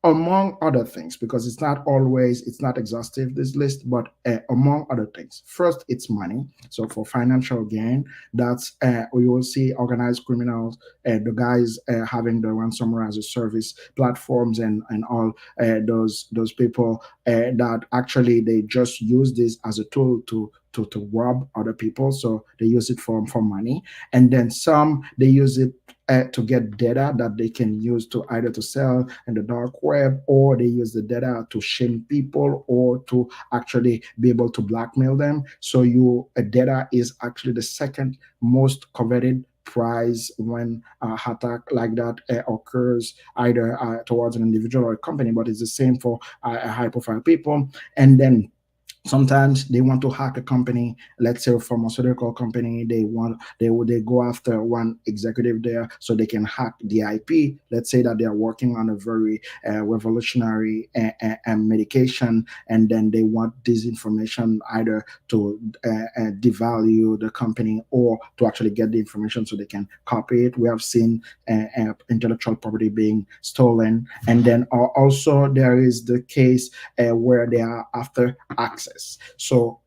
among other things, because it's not exhaustive, this list, but among other things, first it's money. So for financial gain, that's we will see organized criminals, the guys having the ransomware as a service platforms, and all those people that actually they just use this as a tool to rob other people. So they use it for money, and then some they use it to get data that they can use to either to sell in the dark web, or they use the data to shame people or to actually be able to blackmail them. So data is actually the second most coveted prize when attack like that occurs, either towards an individual or a company, but it's the same for high profile people. And then sometimes they want to hack a company, let's say a pharmaceutical company. They go after one executive there so they can hack the IP. Let's say that they are working on a very revolutionary medication, and then they want this information either to devalue the company or to actually get the information so they can copy it. We have seen intellectual property being stolen. And then also there is the case where they are after access. So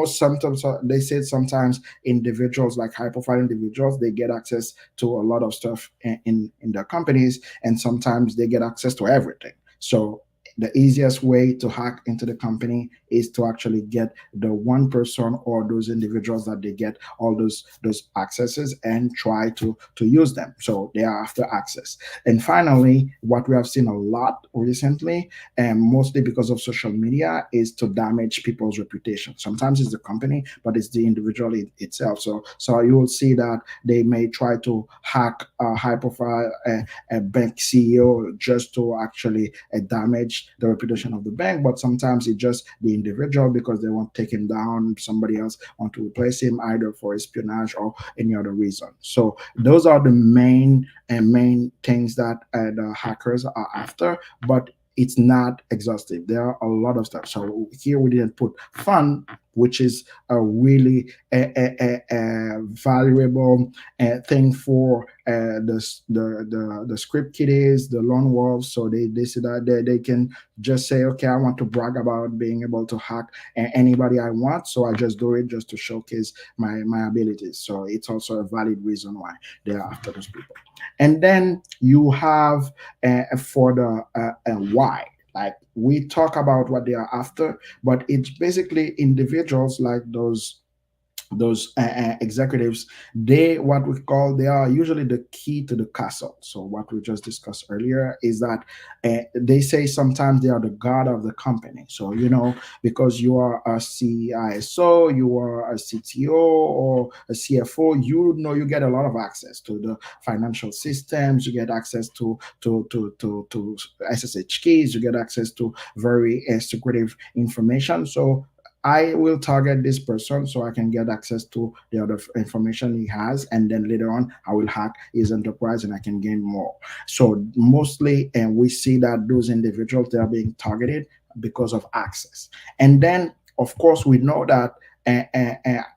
sometimes they said sometimes individuals like high profile individuals, they get access to a lot of stuff in their companies, and sometimes they get access to everything. So the easiest way to hack into the company is to actually get the one person or those individuals that they get all those accesses and try to use them. So they are after access. And finally, what we have seen a lot recently, and mostly because of social media, is to damage people's reputation. Sometimes it's the company, but it's the individual itself. So you will see that they may try to hack a high profile a bank CEO just to actually damage the reputation of the bank. But sometimes it's just the individual because they want to take him down. Somebody else want to replace him either for espionage or any other reason. So those are the main things that the hackers are after. But it's not exhaustive. There are a lot of stuff. So here we didn't put fun, which is a really valuable thing for the script kiddies, the lone wolves. So they see that they can just say, okay, I want to brag about being able to hack anybody I want, so I just do it just to showcase my abilities. So it's also a valid reason why they are after those people. And then you have for the why. Like we talk about what they are after, but it's basically individuals like those executives. They, what we call, they are usually the key to the castle. So what we just discussed earlier is that they say sometimes they are the god of the company. So because you are a CISO, you are a CTO or a CFO, you get a lot of access to the financial systems, you get access to SSH keys, you get access to very secretive information. So I will target this person so I can get access to the other information he has, and then later on I will hack his enterprise and I can gain more. So mostly, and we see that those individuals, they are being targeted because of access. And then, of course, we know that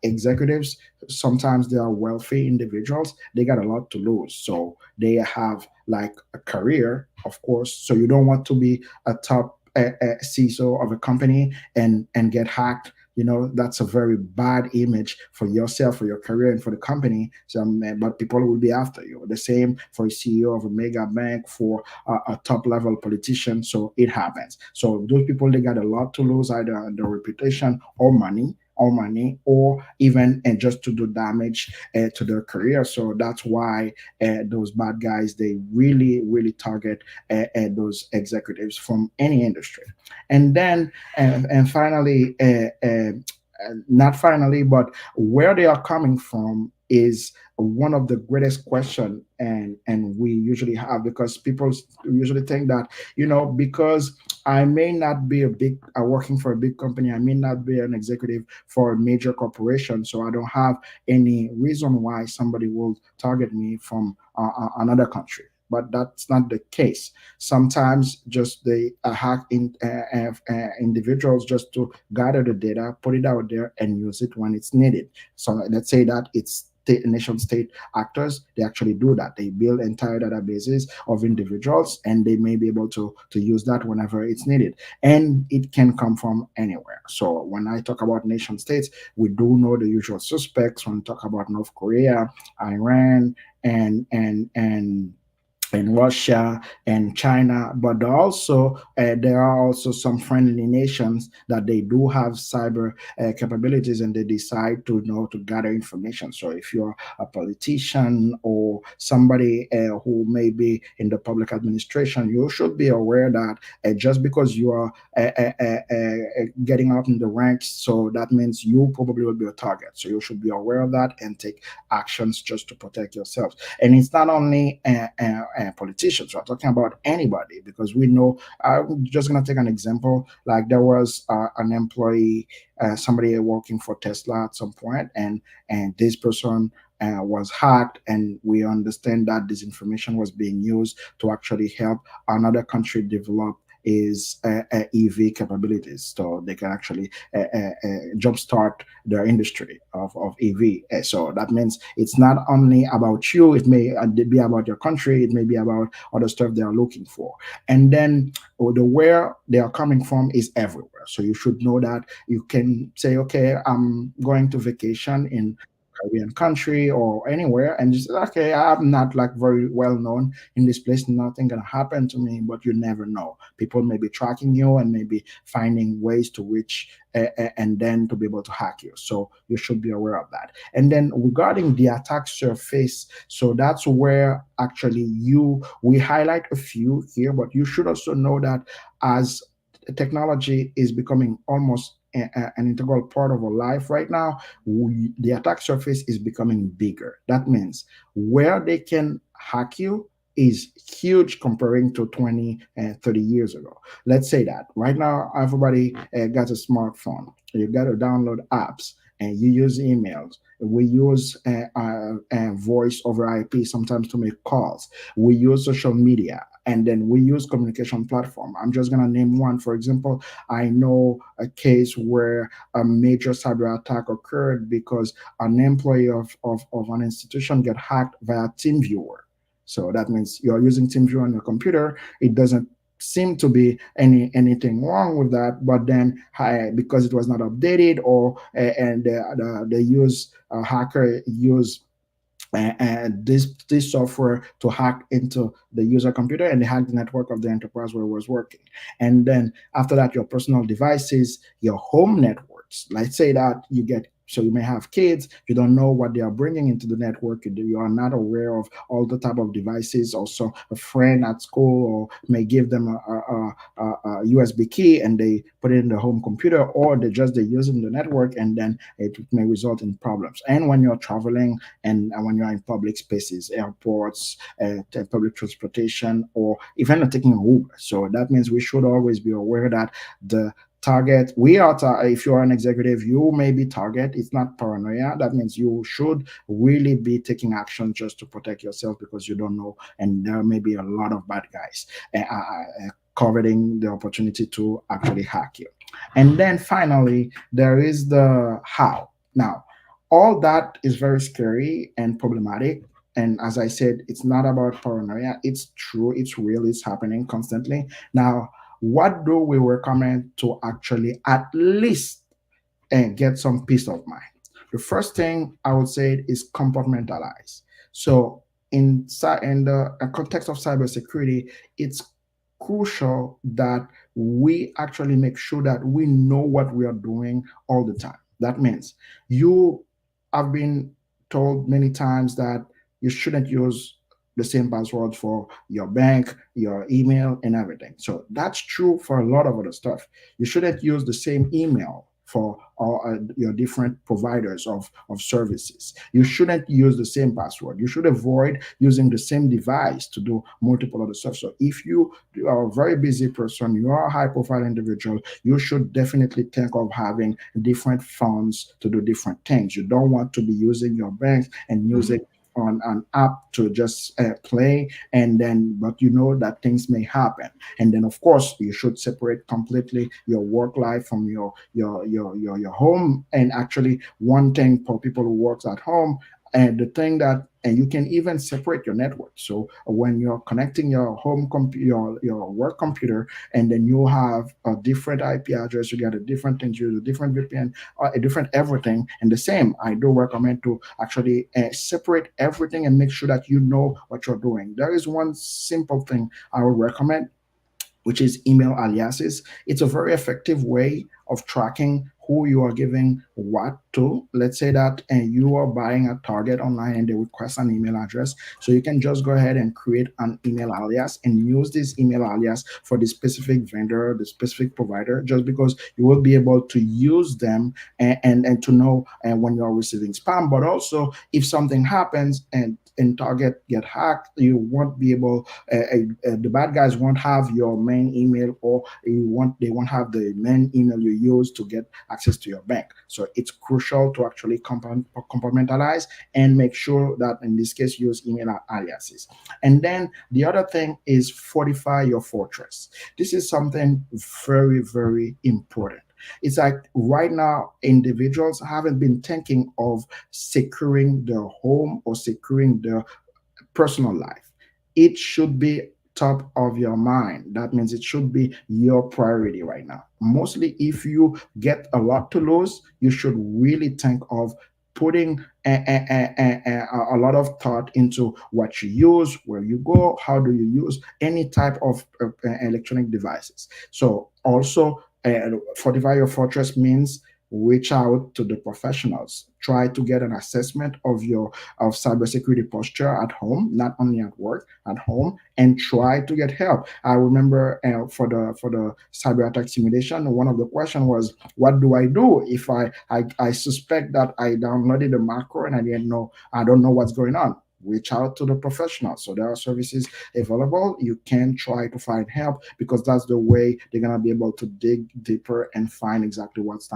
executives, sometimes they are wealthy individuals, they got a lot to lose, so they have like a career, of course. So you don't want to be a top CISO of a company and get hacked. That's a very bad image for yourself, for your career, and for the company. So, but people will be after you. The same for a CEO of a mega bank, for a top level politician. So it happens. So those people, they got a lot to lose, either their reputation or even and just to do damage to their career. So that's why those bad guys, they really target those executives from any industry. And then and finally, not finally, but where they are coming from is one of the greatest question, and we usually have, because people usually think that because I may not be working for a big company, I may not be an executive for a major corporation, so I don't have any reason why somebody will target me from another country. But that's not the case. Sometimes just they hack individuals just to gather the data, put it out there, and use it when it's needed. So let's say that it's nation state actors, they actually do that. They build entire databases of individuals, and they may be able to use that whenever it's needed. And it can come from anywhere. So when I talk about nation states, we do know the usual suspects. When we talk about North Korea, Iran, and Russia and China, but also there are also some friendly nations that they do have cyber capabilities, and they decide to gather information. So if you're a politician or somebody who may be in the public administration, you should be aware that just because you are getting up in the ranks, so that means you probably will be a target. So you should be aware of that and take actions just to protect yourselves. And it's not only politicians, we're talking about anybody, because we know. I'm just going to take an example. Like there was an employee, somebody working for Tesla at some point, and this person was hacked, and we understand that this information was being used to actually help another country develop is EV capabilities, so they can actually jumpstart their industry of EV. So that means it's not only about you, it may be about your country, it may be about other stuff they are looking for. And then the where they are coming from is everywhere. So you should know that you can say, okay, I'm going to vacation in Caribbean country or anywhere, and you say, okay, I'm not like very well known in this place, nothing gonna happen to me. But you never know. People may be tracking you and maybe finding ways to reach and then to be able to hack you. So you should be aware of that. And then regarding the attack surface, so that's where actually you we highlight a few here, but you should also know that as technology is becoming almost an integral part of our life right now, the attack surface is becoming bigger. That means where they can hack you is huge comparing to 20 and 30 years ago. Let's say that right now everybody got a smartphone. You got to download apps and you use emails. We use voice over IP sometimes to make calls. We use social media, and then we use communication platform. I'm just gonna name one. For example, I know a case where a major cyber attack occurred because an employee of an institution get hacked via TeamViewer. So that means you're using TeamViewer on your computer. It doesn't seem to be anything wrong with that, but then because it was not updated, or and the use hacker use and this software to hack into the user computer, and they hack the network of the enterprise where it was working. And then after that, your personal devices, your home networks. Let's say that you get, so you may have kids, you don't know what they are bringing into the network, you are not aware of all the type of devices. Also, a friend at school or may give them a USB key and they put it in the home computer, or they're using the network, and then it may result in problems. And when you're traveling and when you're in public spaces, airports, public transportation, or even taking an Uber. So that means we should always be aware that the target we are if you're an executive, you may be target. It's not paranoia. That means you should really be taking action just to protect yourself, because you don't know, and there may be a lot of bad guys coveting the opportunity to actually hack you. And then finally, there is the how. Now, all that is very scary and problematic. And as I said, it's not about paranoia. It's true, it's real, it's happening constantly. Now, what do we recommend to actually at least get some peace of mind? The first thing I would say is compartmentalize. So in the context of cybersecurity, it's crucial that we actually make sure that we know what we are doing all the time. That means you have been told many times that you shouldn't use the same password for your bank, your email, and everything. So that's true for a lot of other stuff. You shouldn't use the same email for all your different providers of services. You shouldn't use the same password. You should avoid using the same device to do multiple other stuff. So if you are a very busy person, you are a high profile individual, you should definitely think of having different phones to do different things. You don't want to be using your bank and using on an app to just play, and then but you know that things may happen. And then of course you should separate completely your work life from your home. And actually, one thing for people who works at home, and the thing that, and you can even separate your network. So when you're connecting your your work computer, and then you have a different IP address, you get a different thing, you use a different VPN, a different everything. And the same, I do recommend to actually separate everything and make sure that you know what you're doing. There is one simple thing I would recommend, which is email aliases. It's a very effective way of tracking who you are giving what to. Let's say that and you are buying a target online and they request an email address. So you can just go ahead and create an email alias and use this email alias for the specific vendor, the specific provider, just because you will be able to use them and to know when you're receiving spam. But also if something happens and target get hacked, you won't be able the bad guys won't have your main email, or they won't have the main email you use to get access to your bank. So it's crucial to actually compartmentalize and make sure that in this case use email aliases. And then the other thing is fortify your fortress. This is something very, very important. It's like right now, individuals haven't been thinking of securing their home or securing their personal life. It should be top of your mind. That means it should be your priority right now. Mostly, if you get a lot to lose, you should really think of putting a lot of thought into what you use, where you go, how do you use any type of electronic devices. So also, fortify your fortress means reach out to the professionals. Try to get an assessment of your of cybersecurity posture at home, not only at work, at home, and try to get help. I remember for the cyber attack simulation, one of the questions was, "What do I do if I suspect that I downloaded a macro and I don't know what's going on?" Reach out to the professionals. So there are services available. You can try to find help because that's the way they're gonna be able to dig deeper and find exactly what's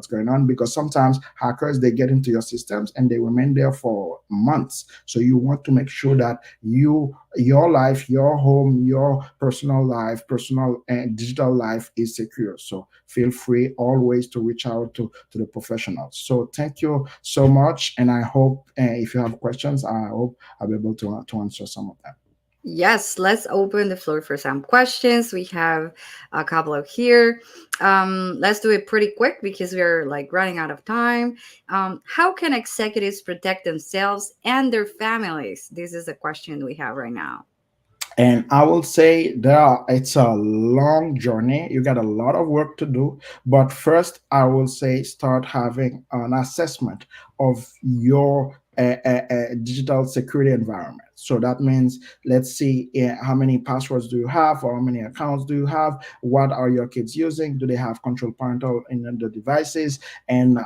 going on. Because sometimes hackers they get into your systems and they remain there for months. So you want to make sure that your life, your home, your personal life, personal and digital life is secure. So feel free always to reach out to the professionals. So thank you so much, and I hope if you have questions, I hope I'll be able to answer some of them. Yes, let's open the floor for some questions. We have a couple of here. Let's do it pretty quick because we're like running out of time. How can executives protect themselves and their families? This is a question we have right now. And I will say it's a long journey. You got a lot of work to do. But first, I will say start having an assessment of your digital security environment. So that means, let's see, how many passwords do you have, or how many accounts do you have? What are your kids using? Do they have control parental in the devices? And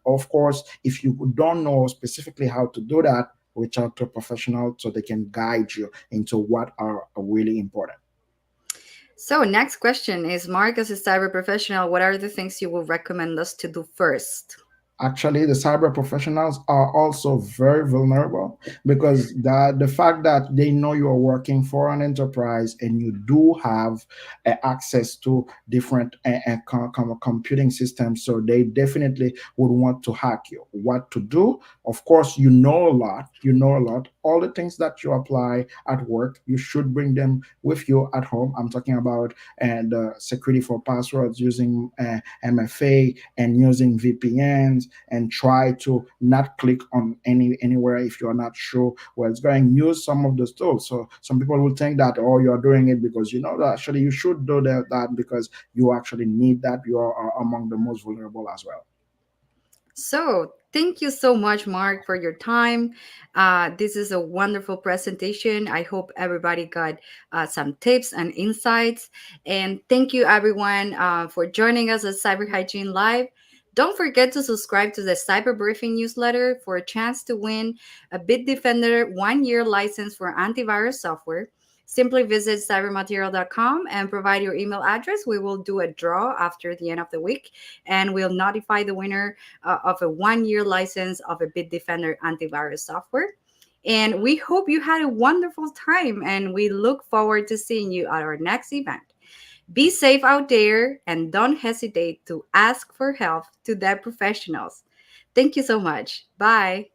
of course, if you don't know specifically how to do that, reach out to a professional so they can guide you into what are really important. So, next question is, Mark, as a cyber professional, what are the things you will recommend us to do first? Actually, the cyber professionals are also very vulnerable because the fact that they know you are working for an enterprise and you do have access to different computing systems, so they definitely would want to hack you. What to do? Of course, you know a lot. All the things that you apply at work, you should bring them with you at home. I'm talking about the security for passwords using MFA and using VPNs, and try to not click on anywhere if you're not sure where it's going. Use some of those tools. So some people will think that, oh, you're doing it because you know that actually you should do that because you actually need that. You are among the most vulnerable as well. So, thank you so much, Mark, for your time. This is a wonderful presentation. I hope everybody got some tips and insights. And thank you, everyone, for joining us at Cyber Hygiene Live. Don't forget to subscribe to the Cyber Briefing newsletter for a chance to win a Bitdefender 1 year license for antivirus software. Simply visit cybermaterial.com and provide your email address. We will do a draw after the end of the week, and we'll notify the winner of a 1 year license of a Bitdefender antivirus software. And we hope you had a wonderful time, and we look forward to seeing you at our next event. Be safe out there and don't hesitate to ask for help to their professionals. Thank you so much. Bye.